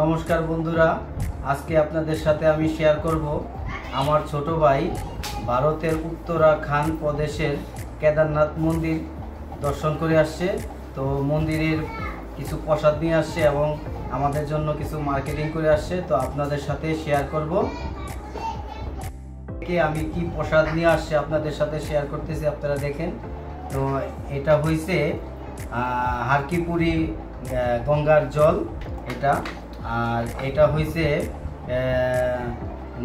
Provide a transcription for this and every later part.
নমস্কার বন্ধুরা, আজকে আপনাদের সাথে আমি শেয়ার করব আমার ছোট ভাই ভারতের উত্তরাখণ্ড প্রদেশের কেদারনাথ মন্দির দর্শন করে আসছে। তো মন্দিরের কিছু প্রসাদ নিয়ে আসছে এবং আমাদের জন্য কিছু মার্কেটিং করে আসছে। তো আপনাদের সাথে শেয়ার করব আমি কি প্রসাদ নিয়ে আসছে আপনাদের সাথে শেয়ার করতেছি, আপনারা দেখেন। তো এটা হইছে হারকিপুরি গঙ্গার জল এটা, আর এটা হইছে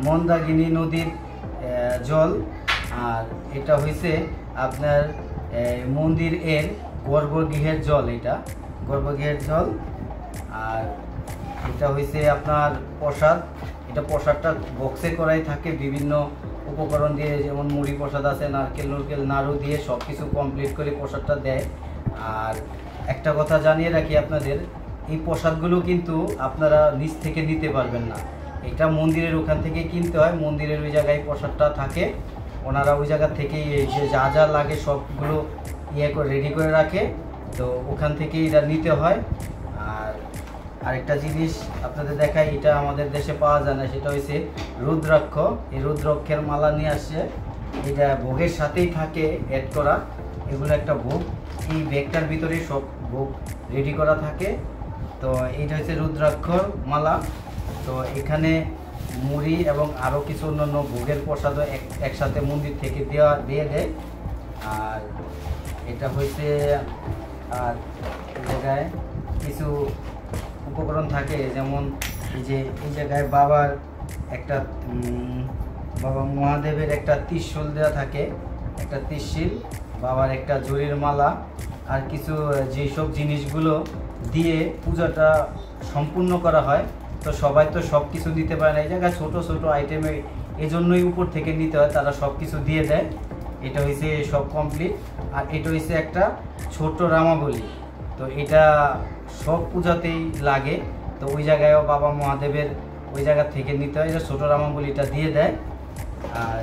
মন্দাকিনী নদীর জল, আর এটা হইছে আপনার মন্দির এর গর্ভগৃহের জল, এটা গর্ভগৃহের জল। আর এটা হইছে আপনার প্রসাদ, এটা প্রসাদটা বক্সে করাই থাকে বিভিন্ন উপকরণ দিয়ে, যেমন মুড়ি প্রসাদ আছে, নারকেল নাড়ু দিয়ে সব কিছু কমপ্লিট করে প্রসাদটা দেয়। আর একটা কথা জানিয়ে রাখি আপনাদের, এই প্রসাদগুলো কিন্তু আপনারা নিচ থেকে নিতে পারবেন না, এটা মন্দিরের ওখান থেকে কিনতে হয়। মন্দিরের ওই জায়গায় প্রসাদটা থাকে, ওনারা ওই জায়গা থেকেই যে যা যা লাগে সবগুলো করে রেডি করে রাখে, তো ওখান থেকেই এটা নিতে হয়। আর আরেকটা জিনিস আপনাদের দেখাই, এটা আমাদের দেশে পাওয়া যায় না, সেটা হচ্ছে রুদ্রাক্ষ। এই রুদ্রাক্ষের মালা নিয়ে আসছে, এটা ভোগের সাথেই থাকে অ্যাড করা, এগুলো একটা ভোগ। এই ব্যাগটার ভিতরে সব ভোগ রেডি করা থাকে। তো এইটা হচ্ছে রুদ্রাক্ষর মালা। তো এখানে মুড়ি এবং আরও কিছু অন্যান্য ভোগের প্রসাদও একসাথে মন্দির থেকে দিয়ে দেয়। আর এটা হচ্ছে আর এই জায়গায় কিছু উপকরণ থাকে, যেমন এই জায়গায় বাবার একটা বাবা মহাদেবের একটা ত্রিশূল দেওয়া থাকে, একটা ত্রিশূল, বাবার একটা জরির মালা, আর কিছু যেসব জিনিসগুলো দিয়ে পূজাটা সম্পূর্ণ করা হয়। তো সবাই তো সব কিছু দিতে পারে না, এই জায়গায় ছোটো ছোটো আইটেমে এজন্যই উপর থেকে নিতে হয়, তারা সব কিছু দিয়ে দেয়। এটা হয়েছে সব কমপ্লিট। আর এটা হয়েছে একটা ছোট রামাবলী, তো এটা সব পূজাতেই লাগে। তো ওই জায়গায়ও বাবা মহাদেবের ওই জায়গা থেকে নিতে হয়, যে ছোটো রামাবলীটা দিয়ে দেয়। আর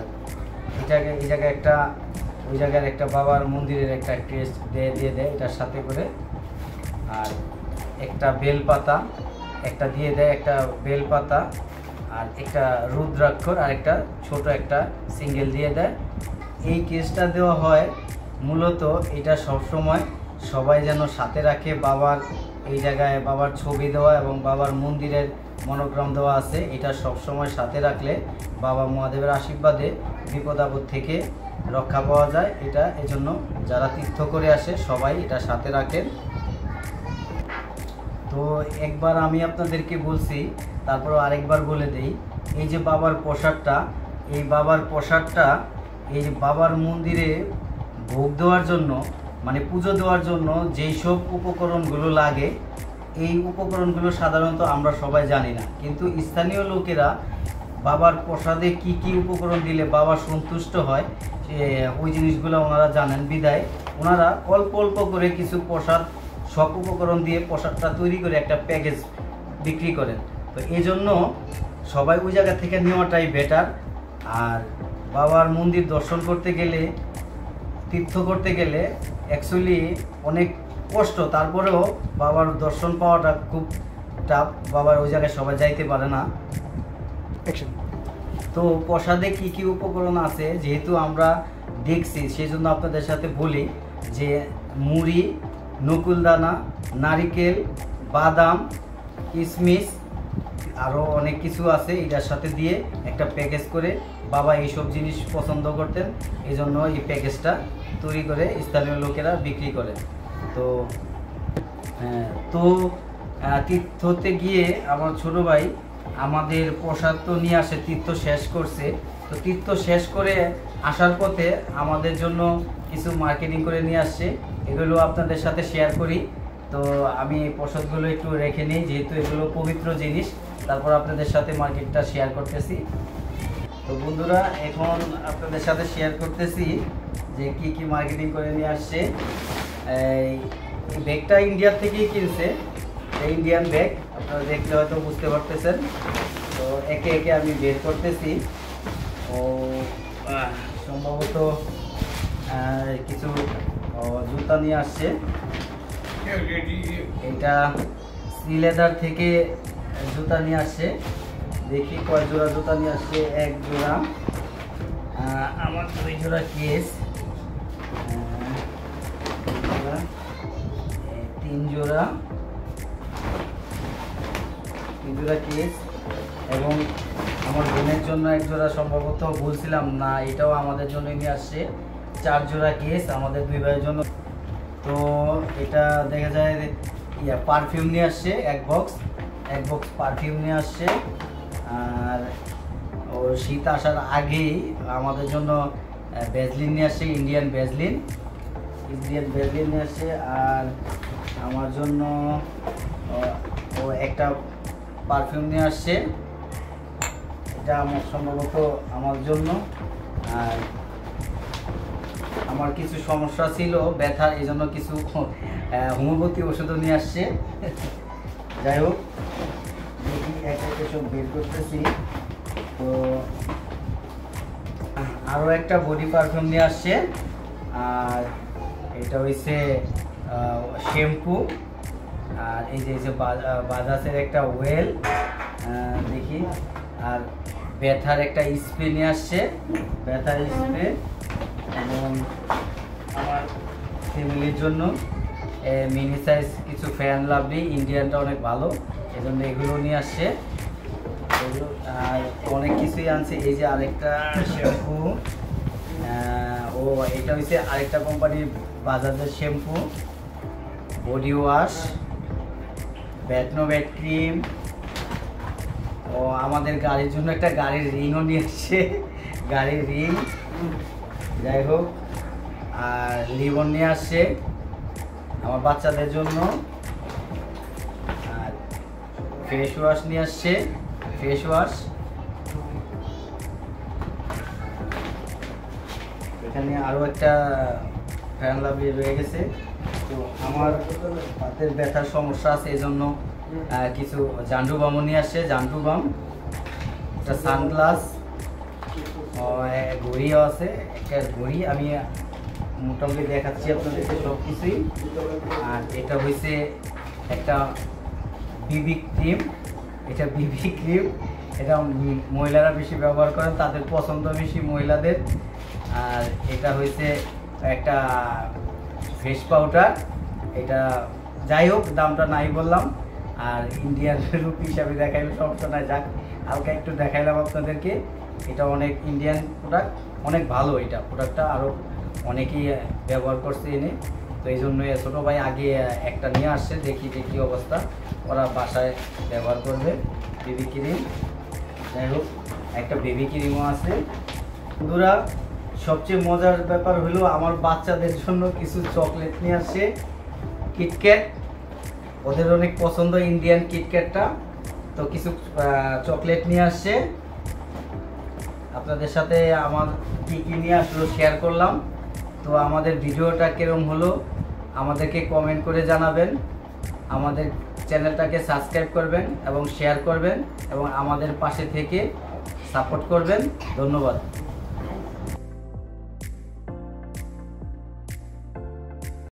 এই জায়গায় একটা ওই জায়গার একটা বাবার মন্দিরের একটা ক্রেস্ট দিয়ে দেয় এটার সাথে করে। আর একটা বেলপাতা একটা দিয়ে দেয়, একটা বেলপাতা, আর একটা রুদ্রাক্ষর, আর একটা ছোট একটা সিঙ্গেল দিয়ে দেয়। এই কেসটা দেওয়া হয় মূলত, এটা সবসময় সবাই যেন সাথে রাখে। বাবার এই জায়গায় বাবার ছবি দেওয়া এবং বাবার মন্দিরের মনোগ্রাম দেওয়া আছে, এটা সবসময় সাথে রাখলে বাবা মহাদেবের আশীর্বাদে বিপদ আপদ থেকে রক্ষা পাওয়া যায়। এটা এজন্য যারা তীর্থ করে আসে সবাই এটা সাথে রাখেন। তো একবার আমি আপনাদেরকে বলছি, তারপর আরেকবার বলে দেই, এই যে বাবার প্রসাদটা, এই বাবার প্রসাদটা এই যে বাবার মন্দিরে ভোগ দেওয়ার জন্য, মানে পুজো দেওয়ার জন্য যেই সব উপকরণগুলো লাগে, এই উপকরণগুলো সাধারণত আমরা সবাই জানি না, কিন্তু স্থানীয় লোকেরা বাবার প্রসাদে কি কি উপকরণ দিলে বাবা সন্তুষ্ট হয় ওই জিনিসগুলো ওনারা জানেন, বিদায় ওনারা অল্প অল্প করে কিছু প্রসাদ সব উপকরণ দিয়ে প্রসাদটা তৈরি করে একটা প্যাকেজ বিক্রি করেন। তো এই জন্য সবাই ওই জায়গা থেকে নেওয়াটাই বেটার। আর বাবার মন্দির দর্শন করতে গেলে, তীর্থ করতে গেলে অ্যাকচুয়ালি অনেক কষ্ট, তারপরেও বাবার দর্শন পাওয়াটা খুব টাফ, বাবার ওই জায়গায় সবাই যাইতে পারে না। তো প্রসাদে কি কি উপকরণ আছে যেহেতু আমরা দেখছি, সেই জন্য আপনাদের সাথে বলি যে মুড়ি, নকুলদানা, নারিকেল, বাদাম, কিশমিশ, আরও অনেক কিছু আছে, এটার সাথে দিয়ে একটা প্যাকেজ করে বাবা এইসব জিনিস পছন্দ করতেন, এই জন্য এই প্যাকেজটা তৈরি করে স্থানীয় লোকেরা বিক্রি করে। তো তীর্থতে গিয়ে আমার ছোটো ভাই আমাদের প্রসাদ তো নিয়ে আসে, তীর্থ শেষ করছে। তো তীর্থ শেষ করে আসার পথে আমাদের জন্য কিছু মার্কেটিং করে নিয়ে আসছে, এগুলো আপনাদের সাথে শেয়ার করি। তো আমি এই প্রসাদগুলো একটু রেখে নিই, যেহেতু এগুলো পবিত্র জিনিস, তারপর আপনাদের সাথে মার্কেটটা শেয়ার করতেছি। তো বন্ধুরা, এখন আপনাদের সাথে শেয়ার করতেছি যে কি কি মার্কেটিং করে নিয়ে আসছে। এই ব্যাগটা ইন্ডিয়ার থেকেই কিনছে, ইন্ডিয়ান ব্যাগ, আপনারা দেখলে হয়তো বুঝতে পারতেছেন। তো একে একে আমি বের করতেছি। ও সম্ভবত কিছু জুতা নিয়ে আসছে, এটা সি লেদার থেকে জুতা নিয়ে আসছে, দেখি কয় জোড়া জুতা নিয়ে আসছে। 1 জোড়া, আমার 2 জোড়া কেস, 3 জোড়া কেস, এবং আমার বোনের জন্য 1 জোড়া, সম্ভবত বলছিলাম না, এটাও আমাদের জন্য নিয়ে আসছে। 4 জোড়া কেস আমাদের 2 ভাইয়ের জন্য। তো এটা দেখা যায় পারফিউম নিয়ে আসছে, 1 বক্স পারফিউম নিয়ে আসছে। আর ও শীত আসার আগেই আমাদের জন্য ভ্যাসলিন নিয়ে আসছে, ইন্ডিয়ান ভ্যাসলিন নিয়ে আসছে। আর আমার জন্য ও একটা পারফিউম নিয়ে আসছে, এটা আমার সম্ভবত আমার জন্য। আর আমার কিছু সমস্যা ছিল ব্যথার, এই জন্য কিছু হোমিওপ্যাথি ওষুধও নিয়ে আসছে। যাই হোক, দেখি একটা সব বের করতেছি। তো আরও একটা বডি পারফিউম নিয়ে আসছে, আর এটা হচ্ছে শ্যাম্পু, আর এই যে বাজাজের একটা ওয়েল দেখি, আর ব্যথার একটা স্প্রে নিয়ে আসছে, ব্যথার স্প্রে। এবং আমার ফ্যামিলির জন্য মিনি সাইজ কিছু ফ্যান লাভলি, ইন্ডিয়ানটা অনেক ভালো, এই জন্য এগুলো নিয়ে আসছে। আর অনেক কিছুই আনছে। এই যে আরেকটা শ্যাম্পু, ও এটা হচ্ছে আরেকটা কোম্পানির বাজাজের shampoo, body wash, bath cream. ও আমাদের গাড়ির জন্য একটা গাড়ির রিংও নিয়ে আসছে, গাড়ির রিং। যাই হোক, আর লিবন নিয়ে আসছে আমার বাচ্চাদের জন্য। আর ফেস ওয়াশ নিয়ে আসছে, ফেস ওয়াশ। এখানে আরও একটা ফ্যান লাভলি রয়ে গেছে। তো আমার হাতের ব্যথার সমস্যা আছে, এই জন্য কিছু জান্ডু বামও নিয়ে আসছে, জান্ডু বাম, একটা সানগ্লাস, ঘড়িও আছে, একটা ঘড়ি আমি মোটামুটি দেখাচ্ছি আপনাদেরকে সব কিছুই। আর এটা হয়েছে একটা বিবি ক্রিম, এটা মহিলারা বেশি ব্যবহার করেন, তাদের পছন্দ বেশি মহিলাদের। আর এটা হয়েছে একটা ফেস পাউডার, এটা যাই হোক দামটা নাই বললাম। আর ইন্ডিয়ান রুপি হিসাবে দেখাইলে সমস্যা নাই, যাক হালকা একটু দেখাইলাম আপনাদেরকে। এটা অনেক ইন্ডিয়ান প্রোডাক্ট, অনেক ভালো এটা প্রোডাক্টটা, আরও অনেকেই ব্যবহার করছে এনে। তো এই জন্য ছোটো ভাই আগে একটা নিয়ে আসছে, দেখি যে কী অবস্থা, ওরা বাসায় ব্যবহার করবে। বেবি ক্রিম, যাই হোক একটা বেবি ক্রিমও আছে। বন্ধুরা, সবচেয়ে মজার ব্যাপার হলো আমার বাচ্চাদের জন্য কিছু চকলেট নিয়ে আসছে, কিটক্যাট, ওদের অনেক পছন্দ ইন্ডিয়ান কিটক্যাটটা। তো কিছু চকলেট নিয়ে আসছে, আপনাদের সাথে আমার কী নিয়ে আসলো শেয়ার করলাম। তো আমাদের ভিডিওটা কিরকম হলো আমাদেরকে কমেন্ট করে জানাবেন। আমাদের চ্যানেলটাকে সাবস্ক্রাইব করবেন এবং শেয়ার করবেন এবং আমাদের পাশে থেকে সাপোর্ট করবেন। ধন্যবাদ।